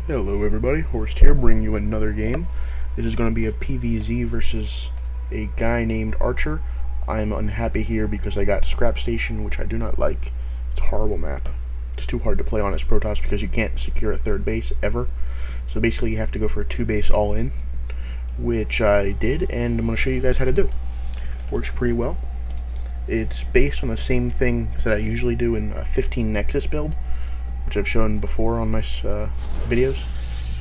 Hello everybody, Horst here, bringing you another game. This is going to be a PvZ versus a guy named Archer. I'm unhappy here because I got Scrap Station, which I do not like. It's a horrible map. It's too hard to play on as Protoss because you can't secure a third base ever. So basically you have to go for a 2-base all-in, which I did, and I'm going to show you guys how to do. Works pretty well. It's based on the same things that I usually do in a 15 Nexus build, which I've shown before on my videos.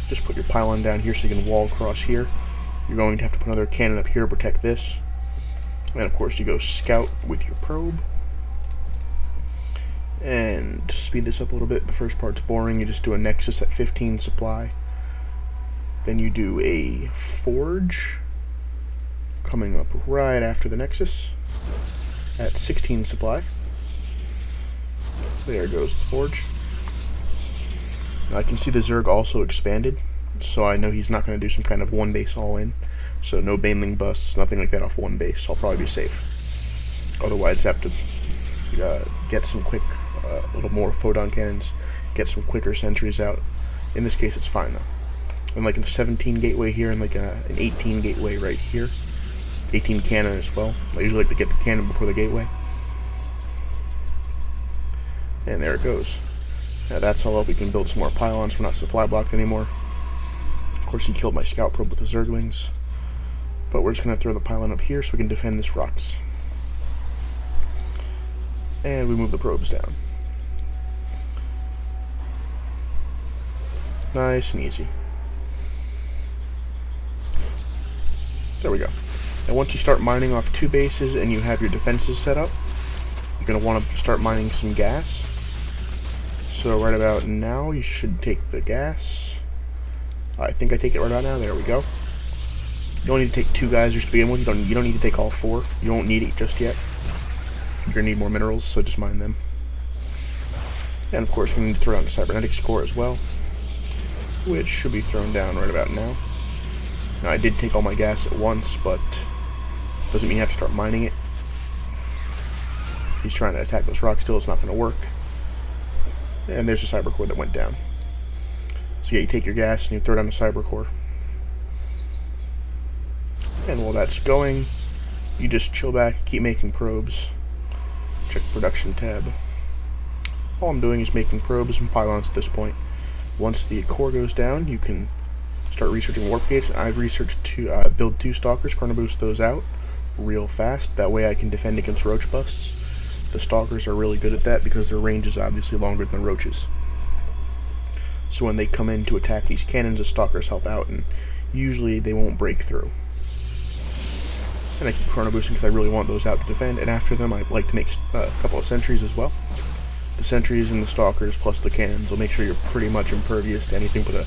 Just put your pylon down here so you can wall across here. You're going to have to put another cannon up here to protect this. And of course you go scout with your probe. And to speed this up a little bit, the first part's boring. You just do a nexus at 15 supply. Then you do a forge coming up right after the nexus at 16 supply. There goes the forge. I can see the Zerg also expanded, so I know he's not going to do some kind of one base all-in. So no baneling busts, nothing like that off one base. I'll probably be safe. Otherwise, I have to get some quick, little more photon cannons, get some quicker sentries out. In this case, it's fine though. And like a 17 gateway here, and like an 18 gateway right here. 18 cannon as well. I usually like to get the cannon before the gateway. And there it goes. Now that's all up. We can build some more pylons. We're not supply blocked anymore. Of course, he killed my scout probe with the zerglings. But we're just going to throw the pylon up here so we can defend this rocks. And we move the probes down. Nice and easy. There we go. Now once you start mining off 2 bases and you have your defenses set up, you're going to want to start mining some gas. So right about now, you should take the gas. I think I take it right about now. There we go. You don't need to take 2 geysers to begin with. You don't need to take all 4. You don't need it just yet. You're going to need more minerals, so just mine them. And of course, we need to throw down the cybernetics core as well, which should be thrown down right about now. Now, I did take all my gas at once, but doesn't mean you have to start mining it. If he's trying to attack those rocks still, it's not going to work. And there's a cyber core that went down. So yeah, you take your gas and you throw down the cyber core. And while that's going, you just chill back, keep making probes. Check the production tab. All I'm doing is making probes and pylons at this point. Once the core goes down, you can start researching warp gates. I've researched to build 2 stalkers, chrono boost those out real fast. That way I can defend against roach busts. The stalkers are really good at that because their range is obviously longer than roaches. So when they come in to attack these cannons, the stalkers help out, and usually they won't break through. And I keep chrono boosting because I really want those out to defend, and after them I like to make a couple of sentries as well. The sentries and the stalkers plus the cannons will make sure you're pretty much impervious to anything but a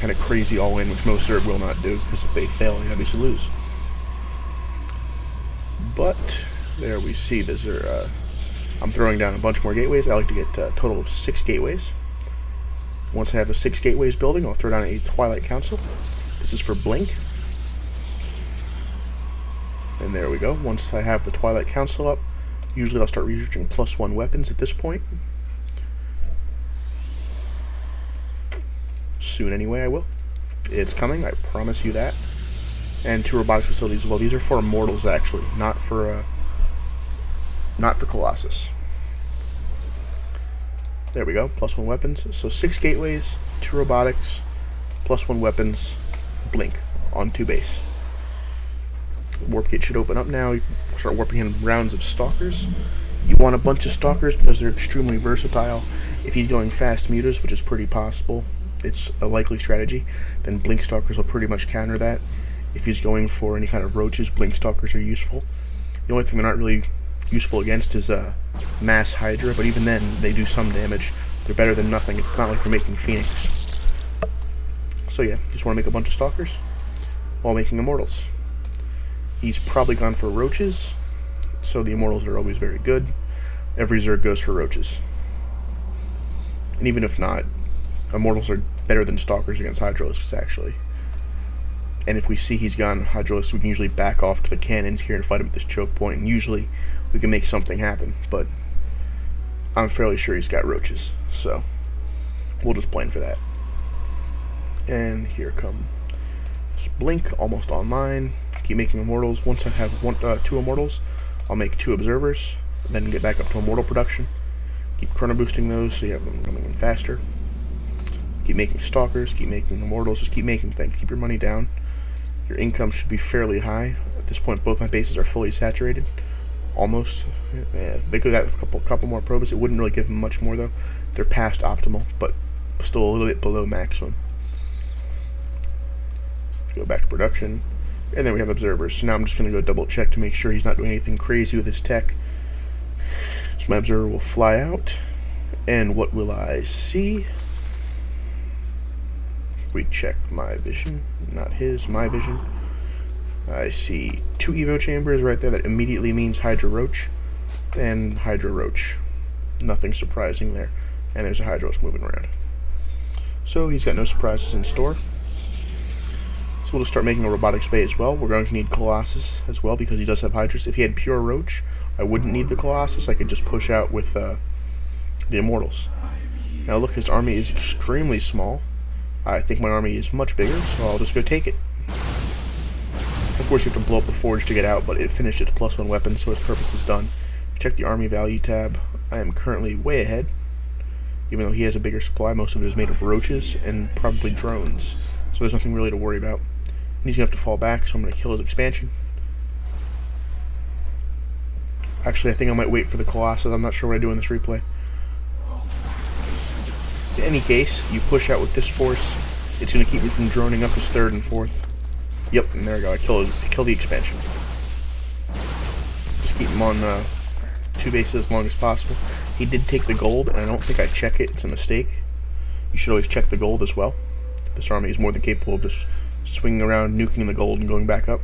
kind of crazy all-in, which most Zerg will not do, because if they fail, you obviously lose. But there we see I'm throwing down a bunch more gateways. I like to get a total of 6 gateways. Once I have the 6 gateways building, I'll throw down a Twilight Council. This is for Blink. And there we go. Once I have the Twilight Council up, usually I'll start researching +1 weapons at this point. Soon anyway, I will. It's coming, I promise you that. And 2 robotics facilities as well. These are for immortals actually, not for colossus. There we go, +1 weapons. So 6 gateways, 2 robotics, +1 weapons, blink on 2 base. Warp gate should open up now. You can start warping in rounds of stalkers. You want a bunch of stalkers because they're extremely versatile. If he's going fast mutas, which is pretty possible, it's a likely strategy, then blink stalkers will pretty much counter that. If he's going for any kind of roaches, blink stalkers are useful. The only thing they're not really useful against is mass hydra, but even then they do some damage. They're better than nothing. It's not like they're making phoenix. So yeah, just want to make a bunch of stalkers while making immortals. He's probably gone for roaches, so the immortals are always very good. Every Zerg goes for roaches. And even if not, immortals are better than stalkers against hydralisks actually. And if we see he's gone hydralisk, we can usually back off to the cannons here and fight him at this choke point, and usually we can make something happen, but I'm fairly sure he's got roaches, so we'll just plan for that. And here comes Blink, almost online. Keep making immortals. Once I have 2 immortals, I'll make 2 observers, then get back up to immortal production. Keep chrono boosting those so you have them coming in faster. Keep making stalkers, keep making immortals, just keep making things. Keep your money down. Your income should be fairly high. At this point, both my bases are fully saturated. Almost. Yeah, they could have a couple more probes. It wouldn't really give them much more, though. They're past optimal, but still a little bit below maximum. Go back to production. And then we have observers. So now I'm just going to go double check to make sure he's not doing anything crazy with his tech. So my observer will fly out. And what will I see? We check my vision, not his, my vision. I see 2 Evo chambers right there. That immediately means Hydra Roach and Hydra Roach. Nothing surprising there. And there's a Hydra Roach moving around. So he's got no surprises in store. So we'll just start making a robotics bay as well. We're going to need Colossus as well because he does have Hydras. If he had pure Roach, I wouldn't need the Colossus. I could just push out with the Immortals. Now look, his army is extremely small. I think my army is much bigger, so I'll just go take it. Of course you have to blow up the forge to get out, but it finished its +1 weapon, so its purpose is done. Check the army value tab. I am currently way ahead. Even though he has a bigger supply, most of it is made of roaches and probably drones. So there's nothing really to worry about. And he's going to have to fall back, so I'm going to kill his expansion. Actually, I think I might wait for the Colossus. I'm not sure what I do in this replay. In any case, you push out with this force, it's going to keep me from droning up his 3rd and 4th. Yep, and there we go. I kill the expansion. Just keep him on 2 bases as long as possible. He did take the gold, and I don't think I check it. It's a mistake. You should always check the gold as well. This army is more than capable of just swinging around, nuking the gold, and going back up.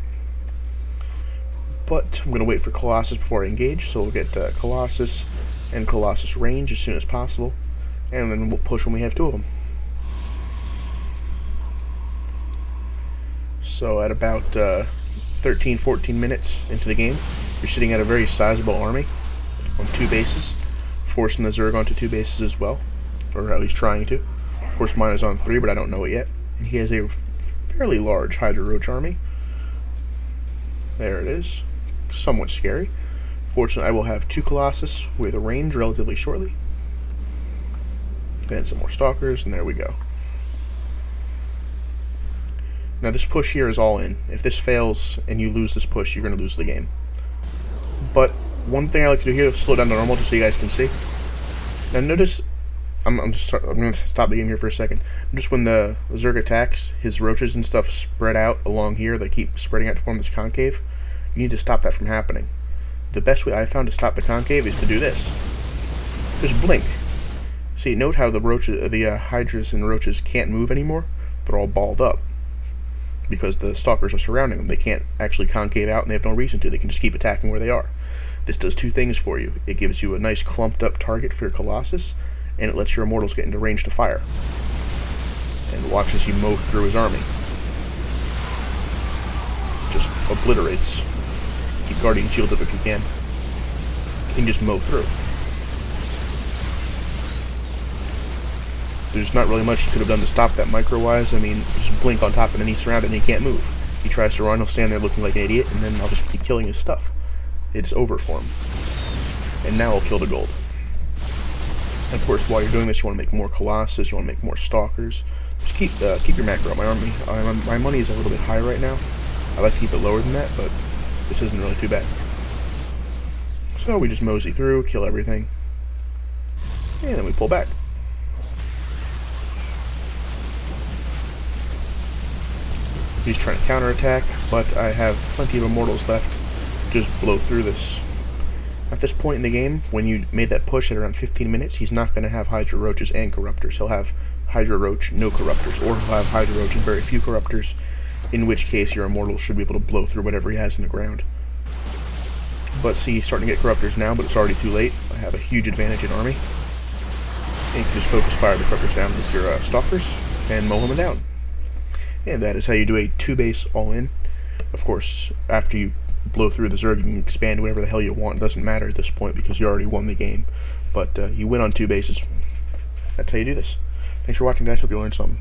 But I'm going to wait for Colossus before I engage, so we'll get Colossus and Colossus range as soon as possible. And then we'll push when we have 2 of them. So at about 13-14 minutes into the game, you're sitting at a very sizable army on 2 bases, forcing the Zerg onto 2 bases as well, or at least trying to. Of course mine is on 3, but I don't know it yet. And he has a fairly large Hydra Roach army. There it is. Somewhat scary. Fortunately, I will have 2 Colossus with a range relatively shortly. Then some more stalkers, and there we go. Now this push here is all in. If this fails and you lose this push, you're going to lose the game. But one thing I like to do here is slow down to normal just so you guys can see. Now notice, I'm going to stop the game here for a second. Just when the Zerg attacks, his roaches and stuff spread out along here. They keep spreading out to form this concave. You need to stop that from happening. The best way I found to stop the concave is to do this. Just blink. See, note how the Hydras and roaches can't move anymore? They're all balled up. Because the stalkers are surrounding them. They can't actually concave out, and they have no reason to. They can just keep attacking where they are. This does 2 things for you. It gives you a nice clumped up target for your Colossus, and it lets your immortals get into range to fire. And watch as you mow through his army. Just obliterates. Keep Guardian Shields up if you can. You can just mow through. There's not really much you could have done to stop that micro-wise. I mean, just blink on top and then he's surrounded and he can't move. He tries to run, he'll stand there looking like an idiot, and then I'll just keep killing his stuff. It's over for him. And now I'll kill the gold. And of course, while you're doing this, you want to make more Colossus, you want to make more Stalkers. Just keep your macro. My money is a little bit high right now. I like to keep it lower than that, but this isn't really too bad. So we just mosey through, kill everything, and then we pull back. He's trying to counterattack, but I have plenty of immortals left. Just blow through this. At this point in the game, when you made that push at around 15 minutes, he's not going to have Hydra Roaches and Corruptors. He'll have Hydra Roach, no Corruptors, or he'll have Hydra Roach and very few Corruptors, in which case your immortals should be able to blow through whatever he has in the ground. But see, he's starting to get Corruptors now, but it's already too late. I have a huge advantage in army. And you can just focus fire the Corruptors down with your Stalkers, and mow them down. And that is how you do a 2-base all-in. Of course, after you blow through the Zerg, you can expand whatever the hell you want. It doesn't matter at this point because you already won the game. But you win on 2 bases. That's how you do this. Thanks for watching, guys. Hope you learned something.